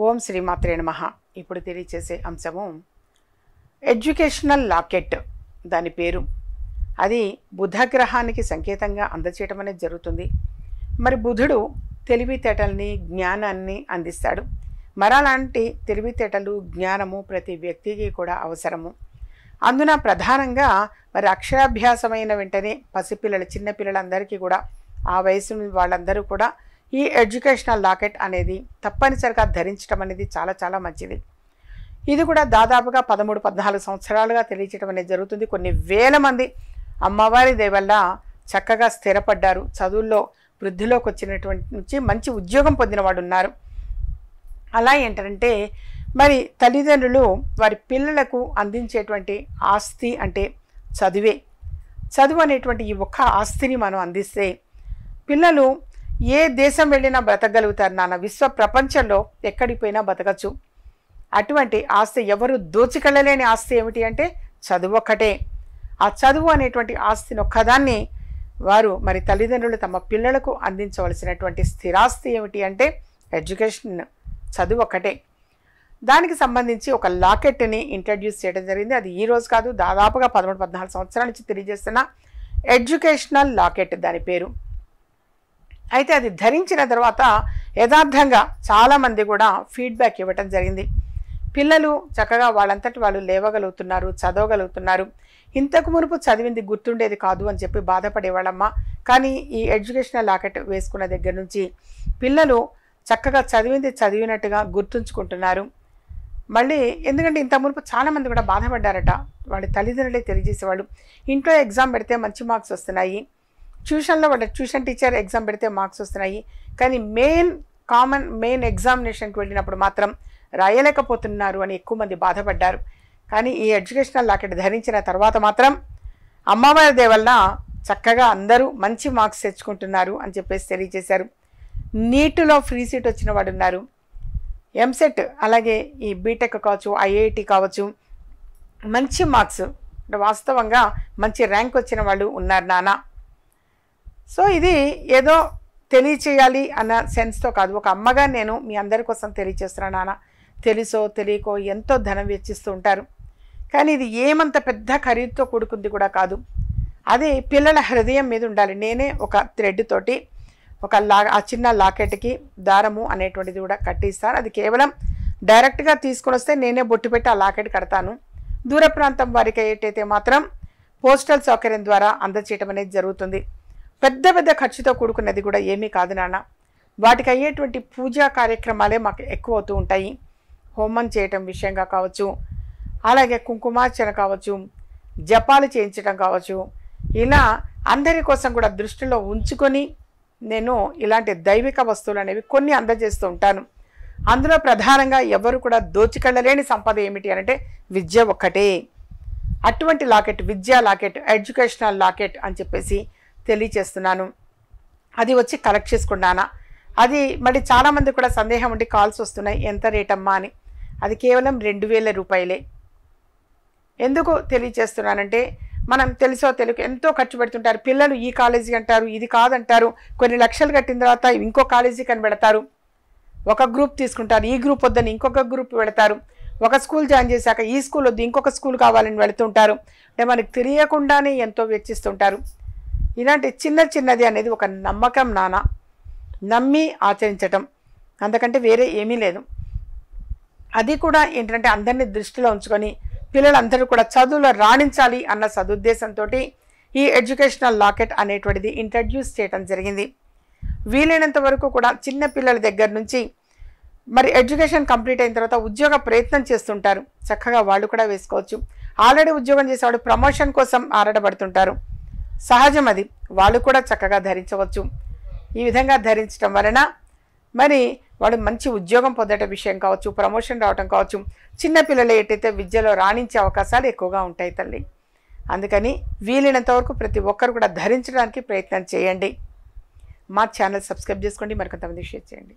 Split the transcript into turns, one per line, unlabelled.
ఓం శ్రీమాత్రే నమః. ఇప్పుడు తెలియచేసే అంశము ఎడ్యుకేషనల్ లాకెట్. దాని పేరు అది బుధగ్రహానికి సంకేతంగా అందచేయటం అనేది జరుగుతుంది. మరి బుధుడు తెలివితేటల్ని జ్ఞానాన్ని అందిస్తాడు. మరలాంటి తెలివితేటలు జ్ఞానము ప్రతి వ్యక్తికి కూడా అవసరము. అందున ప్రధానంగా మరి అక్షరాభ్యాసమైన వెంటనే పసిపిల్లలు చిన్నపిల్లలందరికీ కూడా ఆ వయసు వాళ్ళందరూ కూడా ఈ ఎడ్యుకేషనల్ లాకెట్ అనేది తప్పనిసరిగా ధరించడం అనేది చాలా చాలా మంచిది. ఇది కూడా దాదాపుగా 13-14 సంవత్సరాలుగా తెలియచేయడం అనేది జరుగుతుంది. కొన్ని వేల మంది అమ్మవారి దయవల్ల చక్కగా స్థిరపడ్డారు. చదువుల్లో వృద్ధిలోకి వచ్చినటువంటి నుంచి మంచి ఉద్యోగం పొందిన వాడు ఉన్నారు. అలా ఏంటంటే మరి తల్లిదండ్రులు వారి పిల్లలకు అందించేటువంటి ఆస్తి అంటే చదువే. చదువు అనేటువంటి ఈ ఒక్క ఆస్తిని మనం అందిస్తే పిల్లలు ఏ దేశం వెళ్ళినా బ్రతకగలుగుతారు నాన్న. విశ్వ ప్రపంచంలో ఎక్కడికి పోయినా బతకచ్చు. అటువంటి ఆస్తి ఎవరు దోచుకెళ్ళలేని ఆస్తి ఏమిటి అంటే చదువు ఒక్కటే. ఆ చదువు అనేటువంటి ఆస్తిని ఒక్కదాన్ని వారు మరి తల్లిదండ్రులు తమ పిల్లలకు అందించవలసినటువంటి స్థిరాస్తి ఏమిటి అంటే ఎడ్యుకేషన్, చదువు ఒక్కటే. దానికి సంబంధించి ఒక లాకెట్ని ఇంట్రడ్యూస్ చేయడం జరిగింది. అది ఈ రోజు కాదు, దాదాపుగా 13-14 సంవత్సరాల నుంచి తెలియజేస్తున్న ఎడ్యుకేషనల్ లాకెట్ దాని పేరు. అయితే అది ధరించిన తర్వాత యథార్థంగా చాలామంది కూడా ఫీడ్బ్యాక్ ఇవ్వటం జరిగింది. పిల్లలు చక్కగా వాళ్ళంతటి వాళ్ళు లేవగలుగుతున్నారు, చదవగలుగుతున్నారు. ఇంతకు మునుపు చదివింది గుర్తుండేది కాదు అని చెప్పి బాధపడేవాళ్ళమ్మ. కానీ ఈ ఎడ్యుకేషనల్ లాకెట్ వేసుకున్న దగ్గర నుంచి పిల్లలు చక్కగా చదివింది చదివినట్టుగా గుర్తుంచుకుంటున్నారు. మళ్ళీ ఎందుకంటే ఇంత మునుపు చాలామంది కూడా బాధపడ్డారట. వాళ్ళ తల్లిదండ్రులే తెలియజేసేవాళ్ళు ఇంట్లో ఎగ్జామ్ పెడితే మంచి మార్క్స్ వస్తున్నాయి, ట్యూషన్లో వాళ్ళ ట్యూషన్ టీచర్ ఎగ్జామ్ పెడితే మార్క్స్ వస్తున్నాయి, కానీ మెయిన్ ఎగ్జామినేషన్కి వెళ్ళినప్పుడు మాత్రం రాయలేకపోతున్నారు అని ఎక్కువ మంది బాధపడ్డారు. కానీ ఈ ఎడ్యుకేషనల్ లాకెట్ ధరించిన తర్వాత మాత్రం అమ్మవారి దయవల్ల చక్కగా అందరూ మంచి మార్క్స్ తెచ్చుకుంటున్నారు అని చెప్పేసి తెలియజేశారు. నీట్లో ఫ్రీ సీట్ వచ్చిన వాడు ఉన్నారు, ఎంసెట్ అలాగే ఈ బీటెక్ కావచ్చు, ఐఐటి కావచ్చు, మంచి మార్క్స్ వాస్తవంగా మంచి ర్యాంక్ వచ్చిన వాళ్ళు ఉన్నారు నాన్న. సో ఇది ఏదో తెలియచేయాలి అన్న సెన్స్తో కాదు, ఒక అమ్మగా నేను మీ అందరి కోసం తెలియచేస్తున్నాను నాన్న. తెలుసో తెలియకో ఎంతో ధనం వెచ్చిస్తూ ఉంటారు, కానీ ఇది ఏమంత పెద్ద ఖరీదుతో కూడుకుంది కూడా కాదు. అది పిల్లల హృదయం మీద ఉండాలి. నేనే ఒక థ్రెడ్ తోటి ఆ చిన్న లాకెట్కి దారము అనేటువంటిది కూడా కట్టిస్తాను. అది కేవలం డైరెక్ట్గా తీసుకొని వస్తే నేనే బొట్టు పెట్టి ఆ లాకెట్ కడతాను. దూర ప్రాంతం వారికి అయ్యేటైతే మాత్రం పోస్టల్ సౌకర్యం ద్వారా అందచేయటం అనేది జరుగుతుంది. పెద్ద పెద్ద ఖర్చుతో కూడుకున్నది కూడా ఏమీ కాదు నాన్న. వాటికి అయ్యేటువంటి పూజా కార్యక్రమాలే మాకు ఎక్కువ అవుతూ ఉంటాయి. హోమం చేయటం విషయంగా కావచ్చు, అలాగే కుంకుమార్చన కావచ్చు, జపాలు చేయించడం కావచ్చు, ఇలా అందరి కోసం కూడా దృష్టిలో ఉంచుకొని నేను ఇలాంటి దైవిక వస్తువులు అనేవి కొన్ని అందజేస్తూ ఉంటాను. అందులో ప్రధానంగా ఎవరు కూడా దోచుకెళ్ళలేని సంపద ఏమిటి అంటే విద్య ఒక్కటే. అటువంటి లాకెట్, విద్యా లాకెట్, ఎడ్యుకేషనల్ లాకెట్ అని చెప్పేసి తెలియచేస్తున్నాను. అది వచ్చి కలెక్ట్ చేసుకున్నానా. అది మళ్ళీ చాలామంది కూడా సందేహం ఉండి కాల్స్ వస్తున్నాయి, ఎంత రేట్ అమ్మా అని. అది కేవలం 2000 రూపాయలే. ఎందుకు తెలియచేస్తున్నానంటే మనం తెలుసో తెలియక ఎంతో ఖర్చు పెడుతుంటారు. పిల్లలు ఈ కాలేజీ అంటారు, ఇది కాదంటారు, కొన్ని లక్షలు కట్టిన తర్వాత ఇంకో కాలేజీ కని పెడతారు. ఒక గ్రూప్ తీసుకుంటారు, ఈ గ్రూప్ వద్దని ఇంకొక గ్రూప్ పెడతారు. ఒక స్కూల్ జాయిన్ చేశాక ఈ స్కూల్ వద్దు ఇంకొక స్కూల్ కావాలని వెళుతుంటారు. అంటే మనకు తెలియకుండానే ఎంతో వెచ్చిస్తుంటారు. ఇలాంటి చిన్నది అనేది ఒక నమ్మకం నాన్న, నమ్మి ఆచరించటం, అంతకంటే వేరే ఏమీ లేదు. అది కూడా ఏంటంటే అందరినీ దృష్టిలో ఉంచుకొని పిల్లలందరూ కూడా చదువులో రాణించాలి అన్న సదుద్దేశంతో ఈ ఎడ్యుకేషనల్ లాకెట్ అనేటువంటిది ఇంట్రడ్యూస్ చేయడం జరిగింది. వీలైనంత వరకు కూడా చిన్న పిల్లల దగ్గర నుంచి మరి ఎడ్యుకేషన్ కంప్లీట్ అయిన తర్వాత ఉద్యోగ ప్రయత్నం చేస్తుంటారు, చక్కగా వాళ్ళు కూడా వేసుకోవచ్చు. ఆల్రెడీ ఉద్యోగం చేసేవాడు ప్రమోషన్ కోసం ఆరాటపడుతుంటారు, సహజం అది, వాళ్ళు కూడా చక్కగా ధరించవచ్చు. ఈ విధంగా ధరించడం వలన మరి వాడు మంచి ఉద్యోగం పొందడం విషయం కావచ్చు, ప్రమోషన్ రావటం కావచ్చు, చిన్నపిల్లలు ఏటైతే విద్యలో రాణించే అవకాశాలు ఎక్కువగా ఉంటాయి తల్లి. అందుకని వీలైనంత వరకు ప్రతి ఒక్కరు కూడా ధరించడానికి ప్రయత్నం చేయండి. మా ఛానల్ సబ్స్క్రైబ్ చేసుకోండి, మరికొంతమంది షేర్ చేయండి.